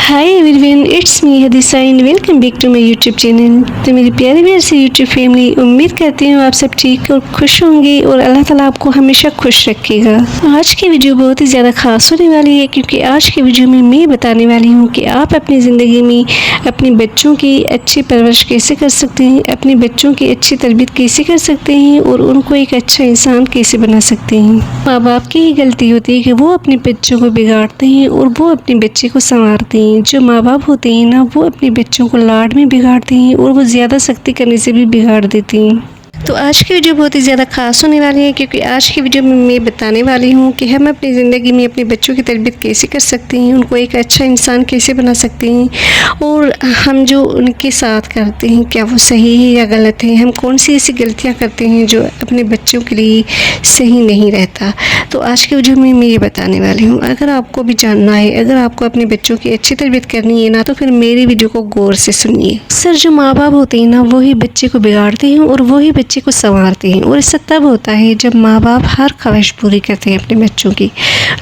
Hi everyone, it's me Hadisa and welcome back to my YouTube channel. तो मेरी प्यारी प्यारी सी यूट्यूब फैमिली, उम्मीद करती हूँ आप सब ठीक और खुश होंगे और अल्लाह ताला आपको हमेशा खुश रखेगा। आज की वीडियो बहुत ही ज़्यादा खास होने वाली है, क्योंकि आज की वीडियो में मैं बताने वाली हूँ कि आप अपनी ज़िंदगी में अपने बच्चों की अच्छी परवरिश कैसे कर सकते हैं, अपने बच्चों की अच्छी तरबियत कैसे कर सकते हैं और उनको एक अच्छा इंसान कैसे बना सकते हैं। माँ बाप की ही गलती होती है कि वो अपने बच्चों को बिगाड़ते हैं और वो अपने बच्चे को संवारते हैं। जो माँ बाप होते हैं ना, वो अपने बच्चों को लाड में बिगाड़ते हैं और वो ज़्यादा सख्ती करने से भी बिगाड़ देते हैं। तो आज की वीडियो बहुत ही ज़्यादा ख़ास होने वाली है, क्योंकि आज की वीडियो में मैं बताने वाली हूँ कि हम अपनी ज़िंदगी में अपने बच्चों की तरबियत कैसे कर सकते हैं, उनको एक अच्छा इंसान कैसे बना सकते हैं और हम जो उनके साथ करते हैं क्या वो सही है या गलत है। हम कौन सी ऐसी गलतियाँ करते हैं जो अपने बच्चों के लिए सही नहीं रहता। तो आज की वीडियो में मैं ये बताने वाली हूँ। अगर आपको भी जानना है, अगर आपको अपने बच्चों की अच्छी तरबियत करनी है ना, तो फिर मेरी वीडियो को गौर से सुनिए। सर जो माँ बाप होते हैं ना, वही बच्चे को बिगाड़ते हैं और वही बच्चे को संवारते हैं। और ऐसा तब होता है जब माँ बाप हर ख्वाहिश पूरी करते हैं अपने बच्चों की,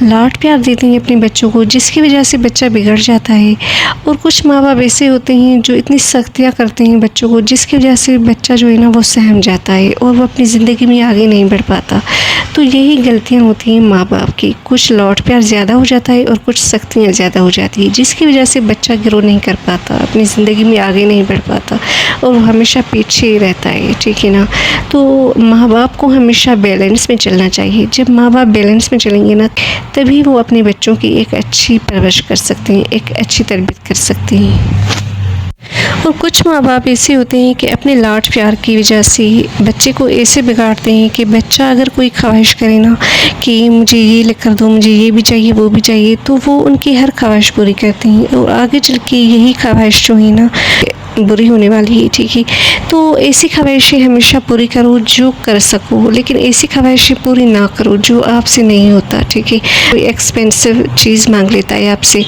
लाड प्यार देते हैं अपने बच्चों को, जिसकी वजह से बच्चा बिगड़ जाता है। और कुछ माँ बाप ऐसे होते हैं जो इतनी सख्तियाँ करते हैं बच्चों को, जिसकी वजह से बच्चा जो है ना वो सहम जाता है और वो अपनी ज़िंदगी में आगे नहीं बढ़ पाता। तो यही गलतियाँ होती हैं माँ बाप की। कुछ लाड प्यार ज़्यादा हो जाता है और कुछ सख्तियाँ ज़्यादा हो जाती है, जिसकी वजह से बच्चा ग्रो नहीं कर पाता, अपनी ज़िंदगी में आगे नहीं बढ़ पाता और वो हमेशा पीछे ही रहता है। ठीक है ना। तो माँ बाप को हमेशा बैलेंस में चलना चाहिए। जब माँ बाप बैलेंस में चलेंगे ना, तभी वो अपने बच्चों की एक अच्छी परवरिश कर सकते हैं, एक अच्छी तरबियत कर सकते हैं। और कुछ माँ बाप ऐसे होते हैं कि अपने लाड प्यार की वजह से बच्चे को ऐसे बिगाड़ते हैं कि बच्चा अगर कोई ख्वाहिश करे ना कि मुझे ये लिख कर दो, मुझे ये भी चाहिए वो भी चाहिए, तो वो उनकी हर ख्वाहिश पूरी करते हैं और आगे चल के यही ख्वाहिश जो है ना बुरी होने वाली है। ठीक है। तो ऐसी ख्वाहिशें हमेशा पूरी करो जो कर सको, लेकिन ऐसी ख्वाहिशें पूरी ना करो जो आपसे नहीं होता। ठीक है। कोई एक्सपेंसिव चीज़ मांग लेता है आपसे,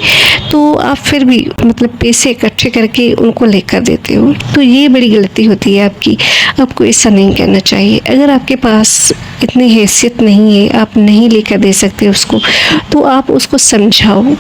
तो आप फिर भी मतलब पैसे इकट्ठे करके उनको लेकर देते हो, तो ये बड़ी गलती होती है आपकी। आपको ऐसा नहीं करना चाहिए। अगर आपके पास इतनी हैसियत नहीं है, आप नहीं लेकर दे सकते उसको, तो आप उसको समझाओ।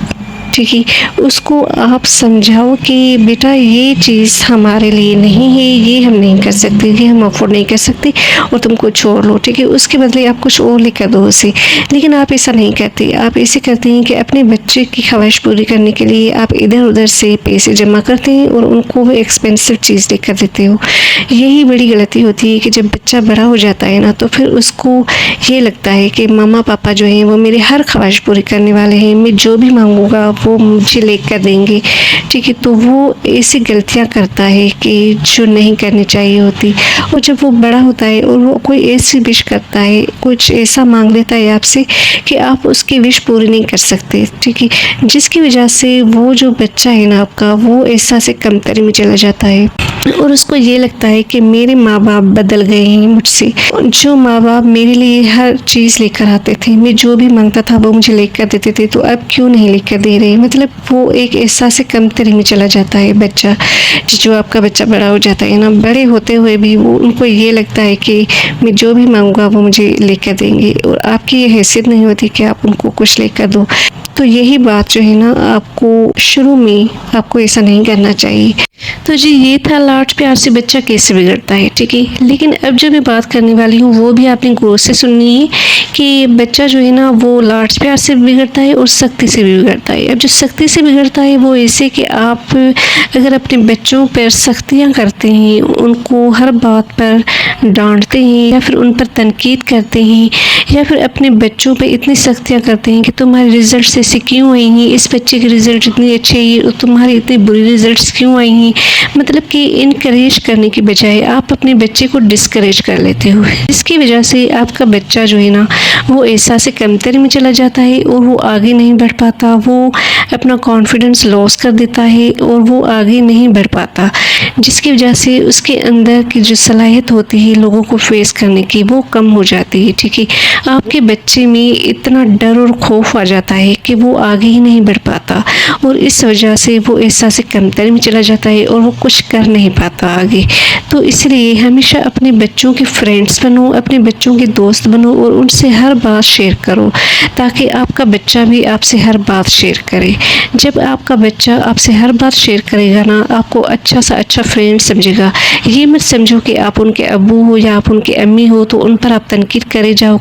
ठीक है। उसको आप समझाओ कि बेटा ये चीज़ हमारे लिए नहीं है, ये हम नहीं कर सकते, ये हम अफोर्ड नहीं कर सकते और तुमको छोड़ लो। ठीक है। उसके बदले आप कुछ और लेकर दो उसे। लेकिन आप ऐसा नहीं करते। आप ऐसे करते हैं कि अपने बच्चे की ख्वाहिश पूरी करने के लिए आप इधर उधर से पैसे जमा करते हैं और उनको वो एक्सपेंसिव चीज़ लेकर देते हो। यही बड़ी गलती होती है कि जब बच्चा बड़ा हो जाता है ना, तो फिर उसको ये लगता है कि मामा पापा जो हैं वो मेरी हर ख्वाहिश पूरी करने वाले हैं, मैं जो भी मांगूंगा वो मुझे लेकर देंगे। ठीक है। तो वो ऐसी गलतियां करता है कि जो नहीं करनी चाहिए होती। और जब वो बड़ा होता है और वो कोई ऐसी विश करता है, कुछ ऐसा मांग लेता है आपसे कि आप उसकी विश पूरी नहीं कर सकते। ठीक है। जिसकी वजह से वो जो बच्चा है ना आपका, वो ऐसा से कमतरी में चला जाता है और उसको ये लगता है कि मेरे माँ बाप बदल गए हैं मुझसे। जो माँ बाप मेरे लिए हर चीज़ लेकर आते थे, मैं जो भी मांगता था वो मुझे लेकर देते थे, तो अब क्यों नहीं लेकर दे रहे। मतलब वो एक ऐसा से कमतरी में चला जाता है बच्चा। जो आपका बच्चा बड़ा हो जाता है ना, बड़े होते हुए भी वो उनको ये लगता है कि मैं जो भी मांगूंगा वो मुझे लेकर देंगे और आपकी ये हैसियत नहीं होती कि आप उनको कुछ लेकर दो। तो यही बात जो है ना, आपको शुरू में आपको ऐसा नहीं करना चाहिए। तो जी ये था लाड प्यार से बच्चा कैसे बिगड़ता है। ठीक है। लेकिन अब जो मैं बात करने वाली हूँ वो भी आपने गौर से सुननी है कि बच्चा जो है ना वो लाड प्यार से बिगड़ता है और सख्ती से भी बिगड़ता है। अब जो सख्ती से बिगड़ता है वो ऐसे कि आप अगर अपने बच्चों पर सख्तियाँ करते हैं, उनको हर बात पर डांटते हैं या फिर उन पर तनकीद करते हैं या फिर अपने बच्चों पे इतनी सख्तियाँ करते हैं कि तुम्हारे रिजल्ट ऐसे क्यों आई हैं, इस बच्चे के रिज़ल्ट इतने अच्छे हैं और तुम्हारे इतने बुरे रिजल्ट्स क्यों आई हैं। मतलब कि इनकरेज करने की बजाय आप अपने बच्चे को डिस्करेज कर लेते हो। इसकी वजह से आपका बच्चा जो है ना वो ऐसा से कमतरी में चला जाता है और वो आगे नहीं बढ़ पाता, वो अपना कॉन्फिडेंस लॉस कर देता है और वो आगे नहीं बढ़ पाता, जिसकी वजह से उसके अंदर की जो सलाहियत होती है लोगों को फेस करने की वो कम हो जाती है। ठीक है। आपके बच्चे में इतना डर और खौफ आ जाता है कि वो आगे ही नहीं बढ़ पाता और इस वजह से वो ऐसा से कमतरी में चला जाता है और वो कुछ कर नहीं पाता आगे। तो इसलिए हमेशा अपने बच्चों के फ्रेंड्स बनो, अपने बच्चों के दोस्त बनो और उनसे हर बात शेयर करो, ताकि आपका बच्चा भी आपसे हर बात शेयर करे। जब आपका बच्चा आपसे हर बात शेयर करेगा ना, आपको अच्छा सा अच्छा फ्रेंड समझेगा। ये मत समझो कि आप उनके अब्बू हो या आप उनके अम्मी हो तो उन पर आप तनकीद करे जाओ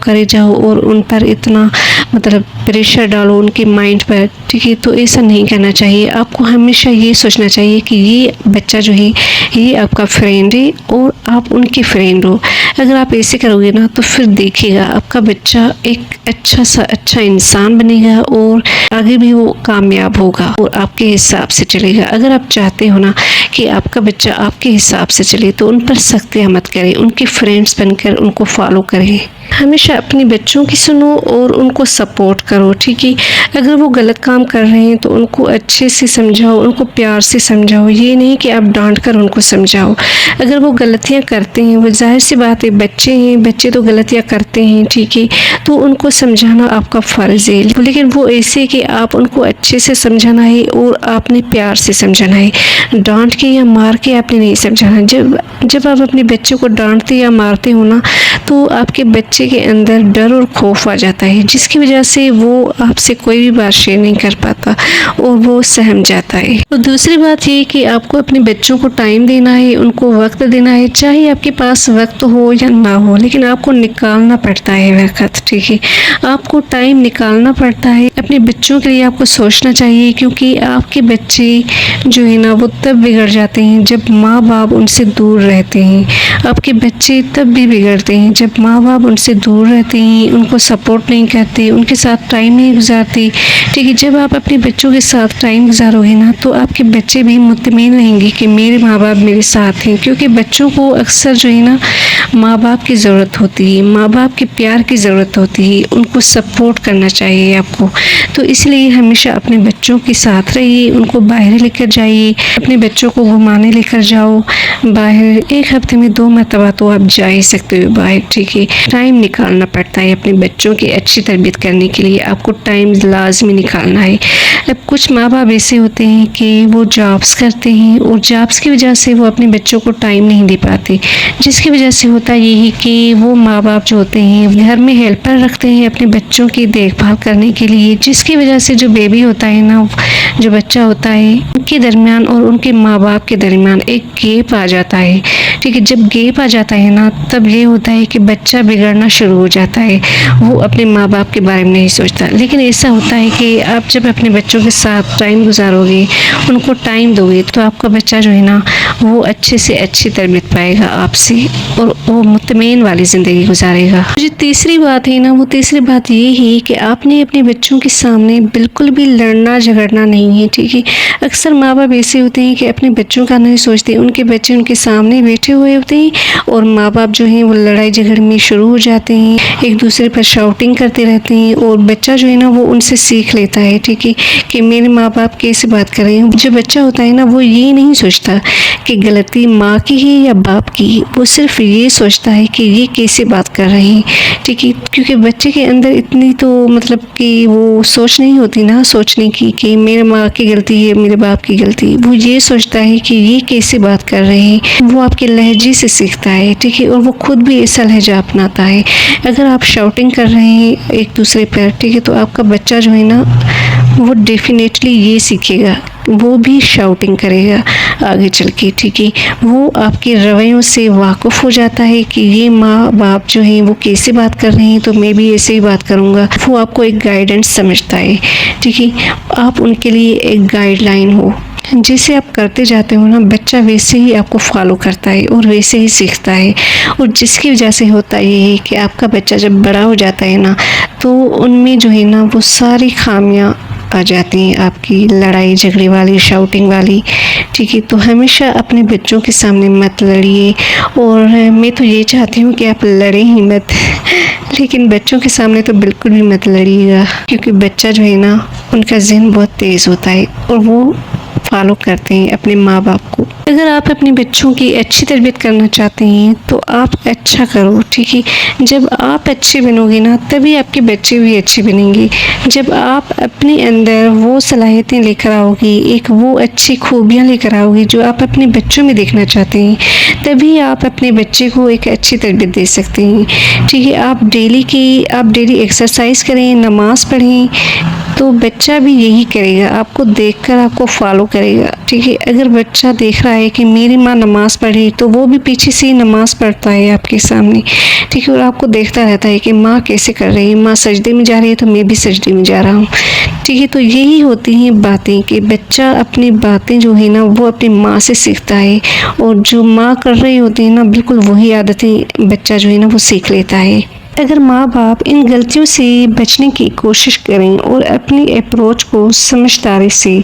और उन पर इतना मतलब प्रेशर डालो उनके माइंड पर, ठीक है। तो ऐसा नहीं करना चाहिए। आपको हमेशा ये सोचना चाहिए कि ये बच्चा जो है ये आपका फ्रेंड है और आप उनके फ्रेंड हो। अगर आप ऐसे करोगे ना तो फिर देखिएगा आपका बच्चा एक अच्छा सा अच्छा इंसान बनेगा और आगे भी वो कामयाब होगा और आपके हिसाब से चलेगा। अगर आप चाहते हो ना कि आपका बच्चा आपके हिसाब से चले तो उन पर सख्तियाँ मत करें, उनके फ्रेंड्स बनकर उनको फॉलो करें। हमेशा अपने बच्चों की सुनो और उनको सपोर्ट करो, ठीक है। अगर वो गलत काम कर रहे हैं तो उनको अच्छे से समझाओ, उनको प्यार से समझाओ। ये नहीं कि आप डांट कर उनको समझाओ। अगर वो गलतियाँ करते हैं, वो जाहिर सी बात है बच्चे हैं, बच्चे तो गलतियाँ करते हैं, ठीक है। तो उनको समझाना आपका फ़र्ज़ है, लेकिन वो ऐसे कि आप उनको अच्छे से समझाना है और आपने प्यार से समझाना है। डांट के या मार के आपने नहीं समझाना। जब आप अपने बच्चे को डांटते या मारते हो ना तो आपके बच्चे के अंदर डर और खौफ आ जाता है, जिसकी वजह से वो आपसे कोई भी बात शेयर नहीं कर पाता और वो सहम जाता है। तो दूसरी बात ये कि आपको अपने बच्चों को टाइम देना है, उनको वक्त देना है। चाहे आपके पास वक्त हो या ना हो, लेकिन आपको निकालना पड़ता है वक्त, ठीक है। आपको टाइम निकालना पड़ता है अपने बच्चों के लिए। आपको सोचना चाहिए, क्योंकि आपके बच्चे जो है ना वो तब बिगड़ जाते हैं जब माँ बाप उनसे दूर रहते हैं। आपके बच्चे तब भी बिगड़ते हैं जब माँ बाप उनसे दूर रहते हैं, उनको सपोर्ट नहीं करते, उनके साथ टाइम नहीं गुजारते, ठीक है। जब आप अपने बच्चों के साथ टाइम गुजारोगे ना तो आपके बच्चे भी मुतमईन रहेंगे कि मेरे माँ बाप मेरे साथ हैं, क्योंकि बच्चों को अक्सर जो है ना माँ बाप की ज़रूरत होती है, माँ बाप के प्यार की ज़रूरत होती है, उनको सपोर्ट करना चाहिए आपको। तो इसलिए हमेशा अपने बच्चों के साथ रहिए, उनको बाहर लेकर जाइए, अपने बच्चों को घुमाने लेकर जाओ बाहर। एक हफ्ते में 2 मरतबा तो आप जा ही सकते हो बाहर, ठीक है। टाइम निकालना पड़ता है अपने बच्चों की अच्छी तरबियत करने के लिए, आपको टाइम लाजमी निकालना है। अब कुछ माँ बाप ऐसे होते हैं कि वो जॉब्स करते हैं और जॉब्स की वजह से वो अपने बच्चों को टाइम नहीं दे पाते, जिसकी वजह से होता यही कि वो माँ बाप जो होते हैं घर में हेल्पर रखते हैं अपने बच्चों की देखभाल करने के लिए, जिसकी वजह से जो बेबी होता है ना, जो बच्चा होता है, उनके दरमियान और उनके माँ बाप के दरमियान एक गैप आ जाता है, ठीक है। जब गैप आ जाता है ना तब ये होता है कि बच्चा बिगड़ना शुरू हो जाता है, वो अपने माँ बाप के बारे में नहीं सोचता। लेकिन ऐसा होता है कि आप जब अपने बच्चों के साथ टाइम गुजारोगे, उनको टाइम दोगे, तो आपका बच्चा जो है ना वो अच्छे से अच्छी तरबियत पाएगा आपसे और वो मुतमईन वाली ज़िंदगी गुजारेगा। जो तीसरी बात है ना, वो तीसरी बात ये है कि आपने अपने बच्चों के सामने बिल्कुल भी लड़ना झगड़ना नहीं है, ठीक है। अक्सर माँ बाप ऐसे होते हैं कि अपने बच्चों का नहीं सोचते, उनके बच्चे उनके सामने बैठे हुए होते हैं और माँ बाप जो हैं वो लड़ाई झगड़ में शुरू हो जाते हैं, एक दूसरे पर शाउटिंग करते रहते हैं और बच्चा जो है ना वो उनसे सीख लेता है, ठीक है, कि मेरे माँ बाप कैसे बात कर रहे हैं। जो बच्चा होता है ना वो ये नहीं सोचता कि गलती माँ की है या बाप की, वो सिर्फ ये सोचता है कि ये कैसे बात कर रहे हैं, ठीक है। क्योंकि बच्चे के अंदर इतनी तो मतलब कि वो सोच नहीं होती ना सोचने की कि मेरे माँ की गलती है मेरे बाप की गलती। वो ये सोचता है कि ये कैसे बात कर रहे हैं। वो आपके लहजे से सीखता है, ठीक है, और वो खुद भी ऐसा लहजा अपनाता है। अगर आप शाउटिंग कर रहे हैं एक दूसरे पर, ठीक है, तो आपका बच्चा जो है ना वो डेफिनेटली ये सीखेगा, वो भी शाउटिंग करेगा आगे चल के, ठीक है। वो आपके रवैयों से वाकिफ़ हो जाता है कि ये माँ बाप जो हैं वो कैसे बात कर रहे हैं तो मैं भी ऐसे ही बात करूँगा। वो आपको एक गाइडेंस समझता है, ठीक है। आप उनके लिए एक गाइडलाइन हो, जैसे आप करते जाते हो ना बच्चा वैसे ही आपको फॉलो करता है और वैसे ही सीखता है। और जिसकी वजह से होता ये है कि आपका बच्चा जब बड़ा हो जाता है ना तो उनमें जो है ना वो सारी खामियां आ जाती हैं, आपकी लड़ाई झगड़े वाली, शाउटिंग वाली, ठीक है। तो हमेशा अपने बच्चों के सामने मत लड़िए और मैं तो ये चाहती हूँ कि आप लड़ें ही मत लेकिन बच्चों के सामने तो बिल्कुल भी मत लड़िएगा, क्योंकि बच्चा जो है ना उनका ज़हन बहुत तेज़ होता है और वो फॉलो करते हैं अपने माँ बाप को। अगर आप अपने बच्चों की अच्छी तरबियत करना चाहते हैं तो आप अच्छा करो, ठीक है। जब आप अच्छे बनोगे ना तभी आपके बच्चे भी अच्छे बनेंगे। जब आप अपने अंदर वो सलाहियतें लेकर आओगी, एक वो अच्छी खूबियाँ लेकर आओगी जो आप अपने बच्चों में देखना चाहते हैं, तभी आप अपने बच्चे को एक अच्छी तरबियत दे सकते हैं, ठीक है। आप डेली एक्सरसाइज करें, नमाज़ पढ़ें, तो बच्चा भी यही करेगा, आपको देखकर आपको फॉलो करेगा, ठीक है। अगर बच्चा देख रहा है कि मेरी माँ नमाज पढ़ी तो वो भी पीछे से ही नमाज पढ़ता है आपके सामने, ठीक है। और आपको देखता रहता है कि माँ कैसे कर रही है, माँ सजदे में जा रही है तो मैं भी सजदे में जा रहा हूँ, ठीक है। तो यही होती हैं बातें कि बच्चा अपनी बातें जो है ना वो अपनी माँ से सीखता है, और जो माँ कर रही होती है ना बिल्कुल वही आदतें बच्चा जो है ना वो सीख लेता है। अगर माँ बाप इन गलतियों से बचने की कोशिश करें और अपनी अप्रोच को समझदारी से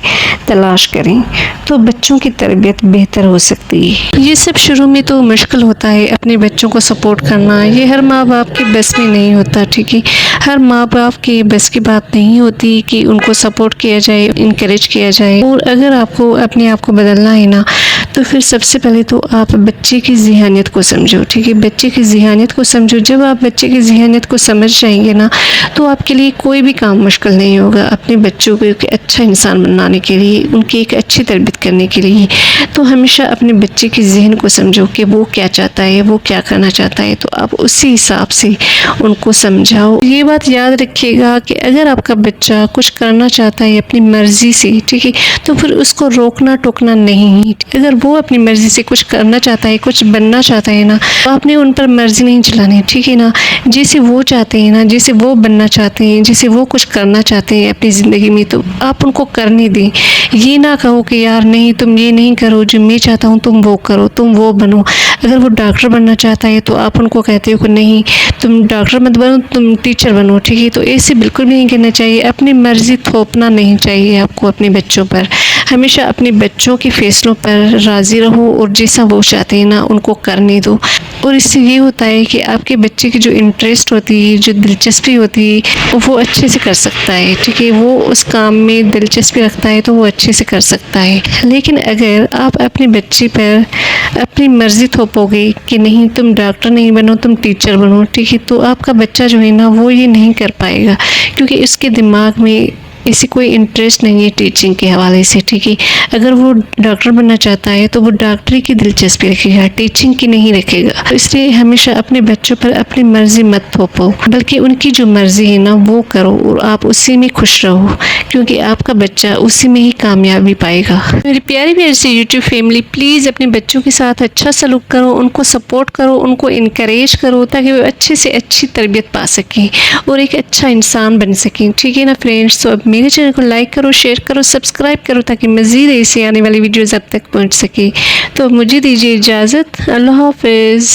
तलाश करें तो बच्चों की तरबियत बेहतर हो सकती है। ये सब शुरू में तो मुश्किल होता है, अपने बच्चों को सपोर्ट करना, ये हर माँ बाप के बस में नहीं होता, ठीक है। हर माँ बाप के बस की बात नहीं होती कि उनको सपोर्ट किया जाए, इनकरेज किया जाए। और अगर आपको अपने आप को बदलना है ना तो फिर सबसे पहले तो आप बच्चे की ज़हनियत को समझो, ठीक है। बच्चे की ज़हनियत को समझो। जब आप बच्चे की ज़हनियत को समझ जाएंगे ना तो आपके लिए कोई भी काम मुश्किल नहीं होगा अपने बच्चों को एक अच्छा इंसान बनाने के लिए, उनकी एक अच्छी तरबियत करने के लिए। तो हमेशा अपने बच्चे की ज़हन को समझो कि वो क्या चाहता है, वो क्या करना चाहता है, तो आप उसी हिसाब से उनको समझाओ। ये बात याद रखिएगा कि अगर आपका बच्चा कुछ करना चाहता है अपनी मर्ज़ी से, ठीक है, तो फिर उसको रोकना टोकना नहीं। अगर वो अपनी मर्ज़ी से कुछ करना चाहता है, कुछ बनना चाहता है ना, तो आपने उन पर मर्ज़ी नहीं चलानी, ठीक है ना। जैसे वो चाहते हैं ना, जैसे वो बनना चाहते हैं, जैसे वो कुछ करना चाहते हैं अपनी ज़िंदगी में, तो आप उनको करने दें। ये ना कहो कि यार नहीं तुम ये नहीं करो, जो मैं चाहता हूँ तुम वो करो, तुम वो बनो। अगर वो डॉक्टर बनना चाहता है तो आप उनको कहते हो कि नहीं तुम डॉक्टर मत बनो, तुम टीचर बनो, ठीक है। तो ऐसे बिल्कुल भी नहीं करना चाहिए। अपनी मर्ज़ी थोपना नहीं चाहिए आपको अपने बच्चों पर। हमेशा अपने बच्चों के फैसलों पर राज़ी रहो और जैसा वो चाहते हैं ना उनको करने दो। और इससे ये होता है कि आपके बच्चे की जो इंटरेस्ट होती है, जो दिलचस्पी होती है, वो अच्छे से कर सकता है, ठीक है। वो उस काम में दिलचस्पी रखता है तो वो अच्छे से कर सकता है। लेकिन अगर आप अपने बच्चे पर अपनी मर्ज़ी थोपोगे कि नहीं तुम डॉक्टर नहीं बनो, तुम टीचर बनो, ठीक है, तो आपका बच्चा जो है ना वो ये नहीं कर पाएगा, क्योंकि उसके दिमाग में ऐसी कोई इंटरेस्ट नहीं है टीचिंग के हवाले से, ठीक है। अगर वो डॉक्टर बनना चाहता है तो वो डॉक्टरी की दिलचस्पी रखेगा, टीचिंग की नहीं रखेगा। तो इसलिए हमेशा अपने बच्चों पर अपनी मर्ज़ी मत थोपो, बल्कि उनकी जो मर्ज़ी है ना वो करो और आप उसी में खुश रहो, क्योंकि आपका बच्चा उसी में ही कामयाबी पाएगा। मेरी प्यारी प्यारी सी यूट्यूब फैमिली, प्लीज़ अपने बच्चों के साथ अच्छा सलूक करो, उनको सपोर्ट करो, उनको इनकरेज करो, ताकि वो अच्छे से अच्छी तरबियत पा सकें और एक अच्छा इंसान बन सकें, ठीक है ना फ्रेंड्स। तो अब मेरे चैनल को लाइक करो, शेयर करो, सब्सक्राइब करो, ताकि मज़ीद ऐसी आने वाली वीडियोज़ आप तक पहुंच सके। तो मुझे दीजिए इजाज़त। अल्लाह हाफ़िज़।